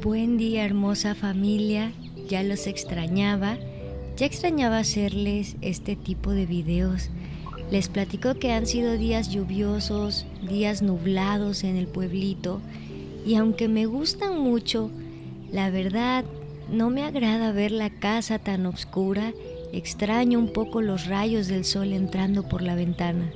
Buen día, hermosa familia, ya los extrañaba, ya extrañaba hacerles este tipo de videos. Les platico que han sido días lluviosos, días nublados en el pueblito, y aunque me gustan mucho, la verdad no me agrada ver la casa tan oscura, extraño un poco los rayos del sol entrando por la ventana.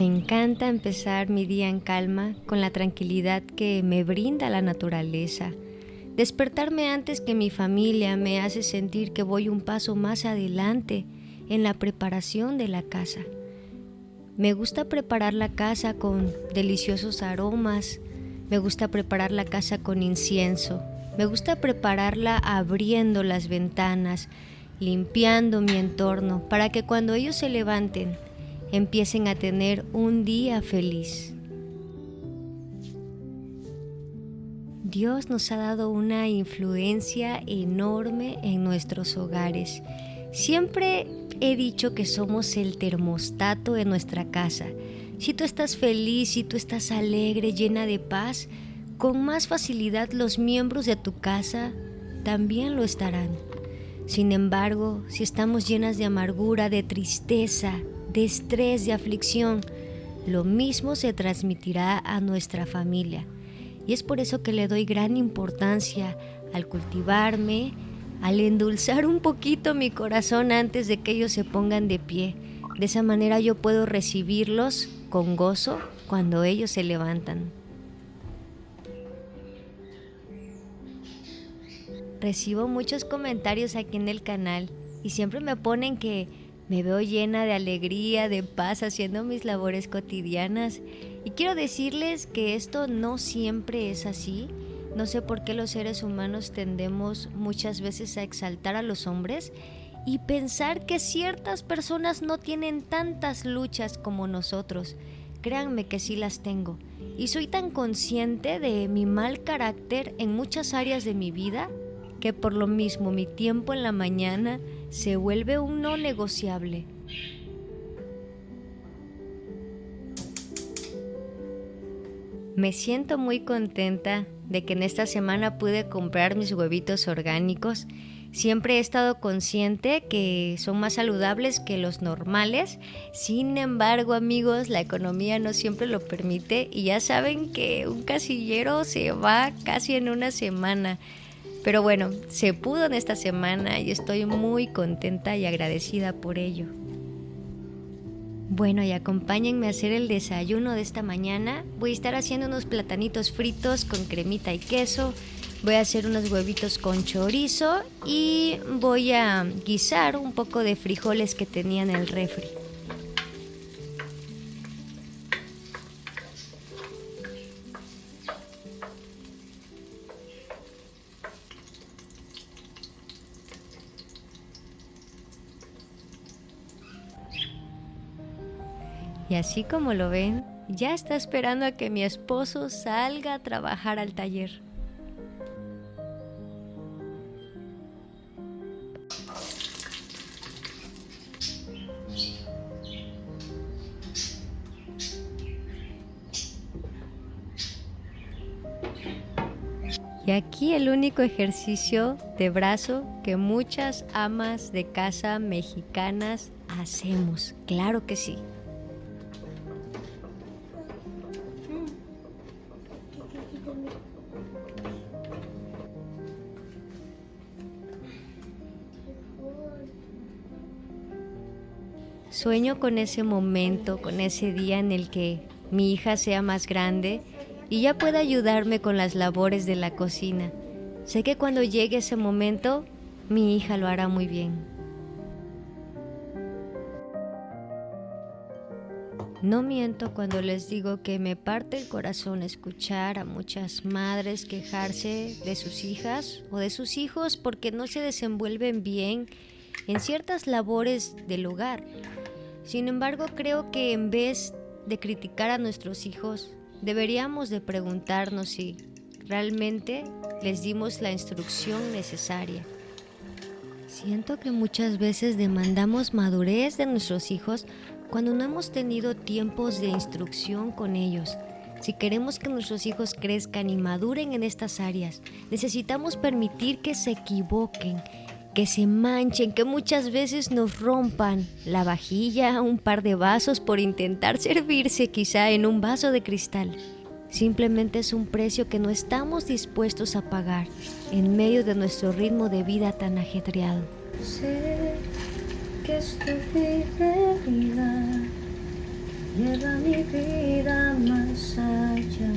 Me encanta empezar mi día en calma, con la tranquilidad que me brinda la naturaleza. Despertarme antes que mi familia me hace sentir que voy un paso más adelante en la preparación de la casa. Me gusta preparar la casa con deliciosos aromas, me gusta preparar la casa con incienso, me gusta prepararla abriendo las ventanas, limpiando mi entorno, para que cuando ellos se levanten, empiecen a tener un día feliz. Dios nos ha dado una influencia enorme en nuestros hogares. Siempre he dicho que somos el termostato de nuestra casa. Si tú estás feliz, si tú estás alegre, llena de paz, con más facilidad los miembros de tu casa también lo estarán. Sin embargo, si estamos llenas de amargura, de tristeza, de estrés, de aflicción, lo mismo se transmitirá a nuestra familia. Y es por eso que le doy gran importancia al cultivarme, al endulzar un poquito mi corazón antes de que ellos se pongan de pie. De esa manera yo puedo recibirlos con gozo cuando ellos se levantan. Recibo muchos comentarios aquí en el canal y siempre me ponen que me veo llena de alegría, de paz haciendo mis labores cotidianas. Y quiero decirles que esto no siempre es así. No sé por qué los seres humanos tendemos muchas veces a exaltar a los hombres y pensar que ciertas personas no tienen tantas luchas como nosotros. Créanme que sí las tengo. Y soy tan consciente de mi mal carácter en muchas áreas de mi vida que por lo mismo mi tiempo en la mañana se vuelve un no negociable. Me siento muy contenta de que en esta semana pude comprar mis huevitos orgánicos. Siempre he estado consciente que son más saludables que los normales. Sin embargo, amigos, la economía no siempre lo permite y ya saben que un casillero se va casi en una semana. Pero bueno, se pudo en esta semana y estoy muy contenta y agradecida por ello. Bueno, y acompáñenme a hacer el desayuno de esta mañana. Voy a estar haciendo unos platanitos fritos con cremita y queso. Voy a hacer unos huevitos con chorizo y voy a guisar un poco de frijoles que tenía en el refri. Y así como lo ven, ya está esperando a que mi esposo salga a trabajar al taller. Y aquí el único ejercicio de brazo que muchas amas de casa mexicanas hacemos, claro que sí. Sueño con ese momento, con ese día en el que mi hija sea más grande y ya pueda ayudarme con las labores de la cocina. Sé que cuando llegue ese momento, mi hija lo hará muy bien. No miento cuando les digo que me parte el corazón escuchar a muchas madres quejarse de sus hijas o de sus hijos porque no se desenvuelven bien en ciertas labores del hogar. Sin embargo, creo que en vez de criticar a nuestros hijos, deberíamos de preguntarnos si realmente les dimos la instrucción necesaria. Siento que muchas veces demandamos madurez de nuestros hijos cuando no hemos tenido tiempos de instrucción con ellos. Si queremos que nuestros hijos crezcan y maduren en estas áreas, necesitamos permitir que se equivoquen, que se manchen, que muchas veces nos rompan la vajilla, un par de vasos por intentar servirse quizá en un vaso de cristal. Simplemente es un precio que no estamos dispuestos a pagar en medio de nuestro ritmo de vida tan ajetreado. Sé que es tu fidelidad, lleva mi vida más allá.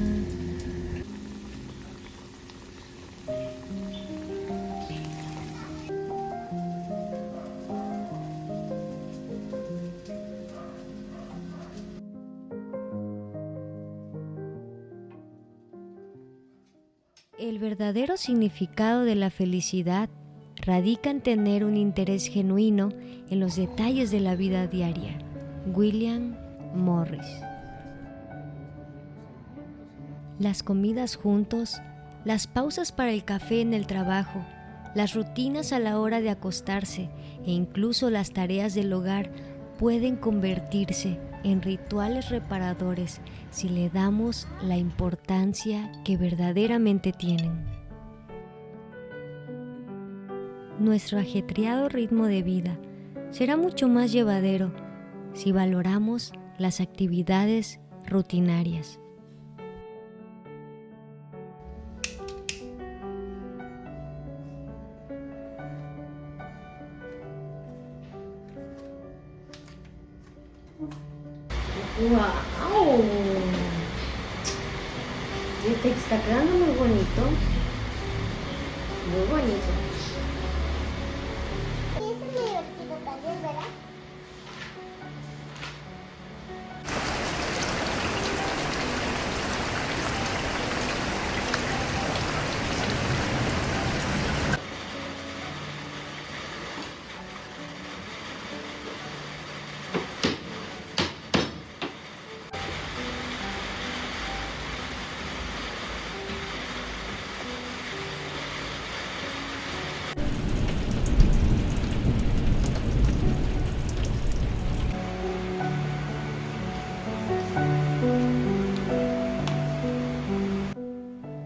El verdadero significado de la felicidad radica en tener un interés genuino en los detalles de la vida diaria. William Morris. Las comidas juntos, las pausas para el café en el trabajo, las rutinas a la hora de acostarse e incluso las tareas del hogar pueden convertirse en rituales reparadores si le damos la importancia que verdaderamente tienen. Nuestro ajetreado ritmo de vida será mucho más llevadero si valoramos las actividades rutinarias. ¡Wow! Te está quedando muy bonito. Muy bonito. Y eso es muy divertido también, ¿verdad?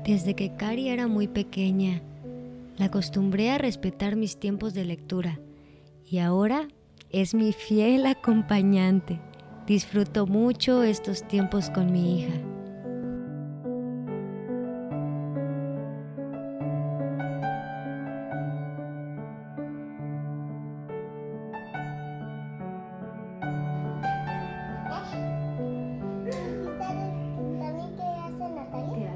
Desde que Cari era muy pequeña, la acostumbré a respetar mis tiempos de lectura y ahora es mi fiel acompañante. Disfruto mucho estos tiempos con mi hija. ¿Y sabes también qué hace Natalia?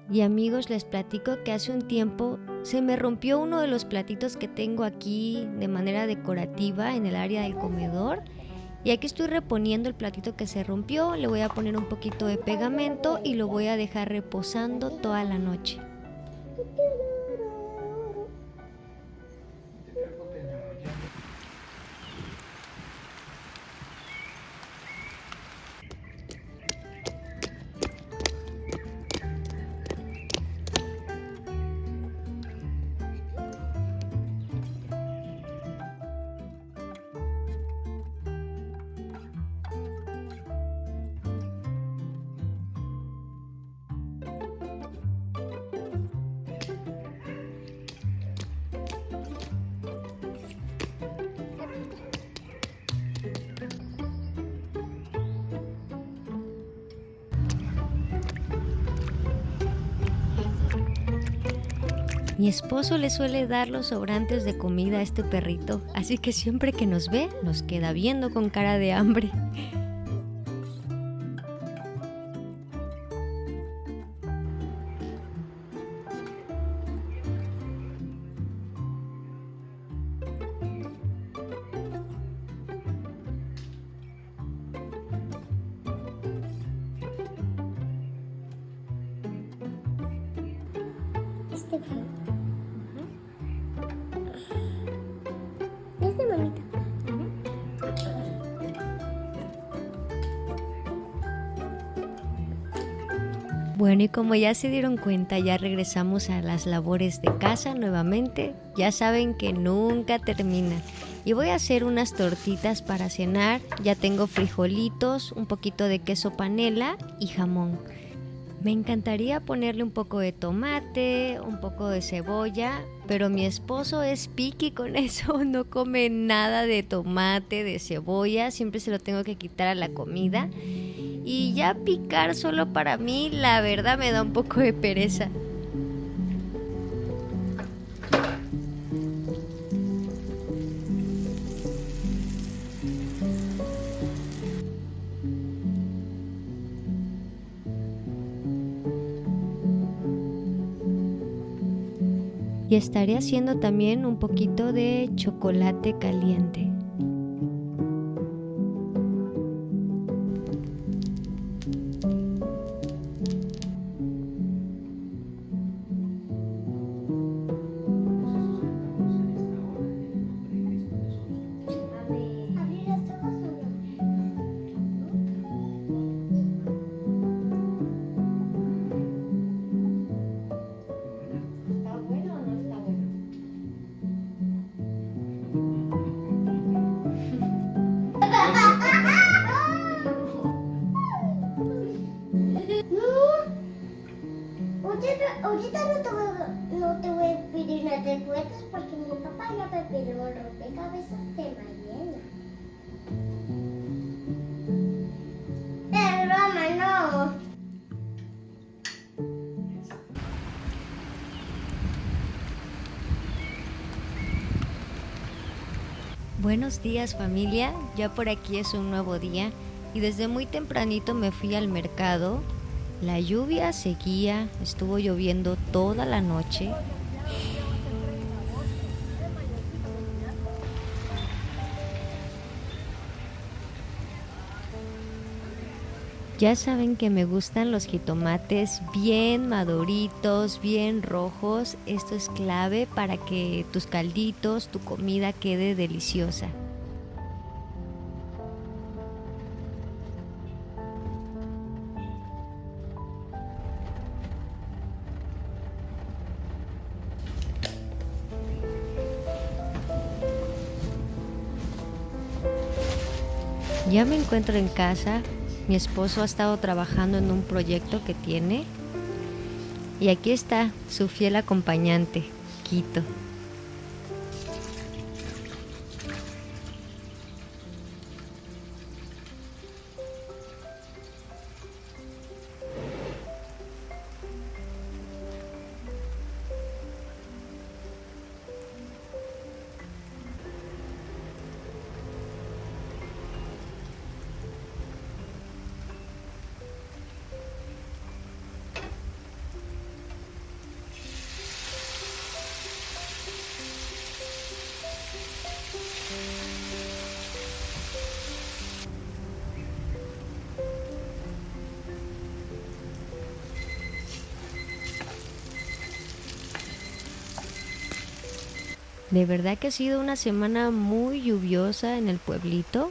Y amigos, les platico que hace un tiempo se me rompió uno de los platitos que tengo aquí de manera decorativa en el área del comedor. Y aquí estoy reponiendo el platito que se rompió, le voy a poner un poquito de pegamento y lo voy a dejar reposando toda la noche. Mi esposo le suele dar los sobrantes de comida a este perrito, así que siempre que nos ve, nos queda viendo con cara de hambre. Este fue. Este, mamita. Bueno, y como ya se dieron cuenta, ya regresamos a las labores de casa nuevamente. Ya saben que nunca termina. Y voy a hacer unas tortitas para cenar. Ya tengo frijolitos, un poquito de queso panela y jamón. Me encantaría ponerle un poco de tomate, un poco de cebolla, pero mi esposo es picky con eso, no come nada de tomate, de cebolla, siempre se lo tengo que quitar a la comida. Y ya picar solo para mí, la verdad me da un poco de pereza. Y estaré haciendo también un poquito de chocolate caliente. Abrir los ojos o no. ¿Está bueno o no está bueno? Oye, ahorita no te voy a pedir nada de juguetes porque mi papá ya me pidió rompecabezas de mañana. De broma, no. Buenos días familia, ya por aquí es un nuevo día y desde muy tempranito me fui al mercado. La lluvia seguía, estuvo lloviendo toda la noche. Ya saben que me gustan los jitomates bien maduritos, bien rojos. Esto es clave para que tus calditos, tu comida quede deliciosa. Ya me encuentro en casa. Mi esposo ha estado trabajando en un proyecto que tiene. Y aquí está su fiel acompañante, Quito. De verdad que ha sido una semana muy lluviosa en el pueblito.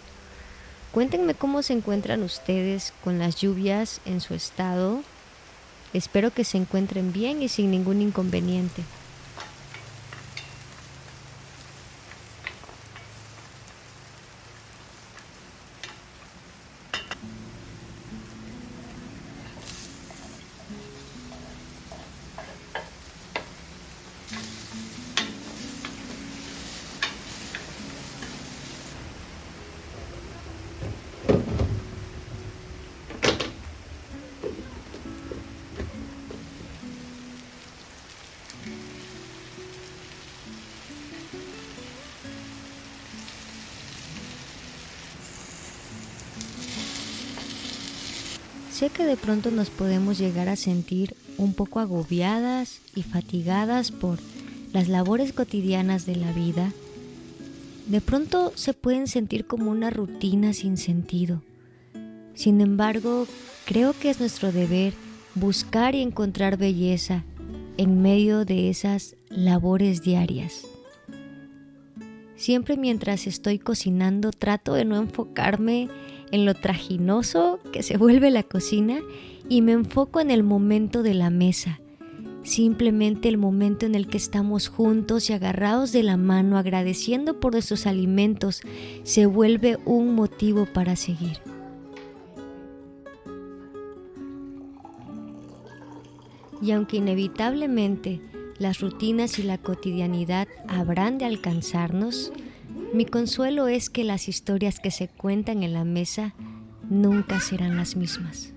Cuéntenme cómo se encuentran ustedes con las lluvias en su estado. Espero que se encuentren bien y sin ningún inconveniente. Sé que de pronto nos podemos llegar a sentir un poco agobiadas y fatigadas por las labores cotidianas de la vida. De pronto se pueden sentir como una rutina sin sentido. Sin embargo, creo que es nuestro deber buscar y encontrar belleza en medio de esas labores diarias. Siempre mientras estoy cocinando trato de no enfocarme en lo trajinoso que se vuelve la cocina y me enfoco en el momento de la mesa, simplemente el momento en el que estamos juntos y agarrados de la mano agradeciendo por nuestros alimentos, se vuelve un motivo para seguir. Y aunque inevitablemente las rutinas y la cotidianidad habrán de alcanzarnos, mi consuelo es que las historias que se cuentan en la mesa nunca serán las mismas.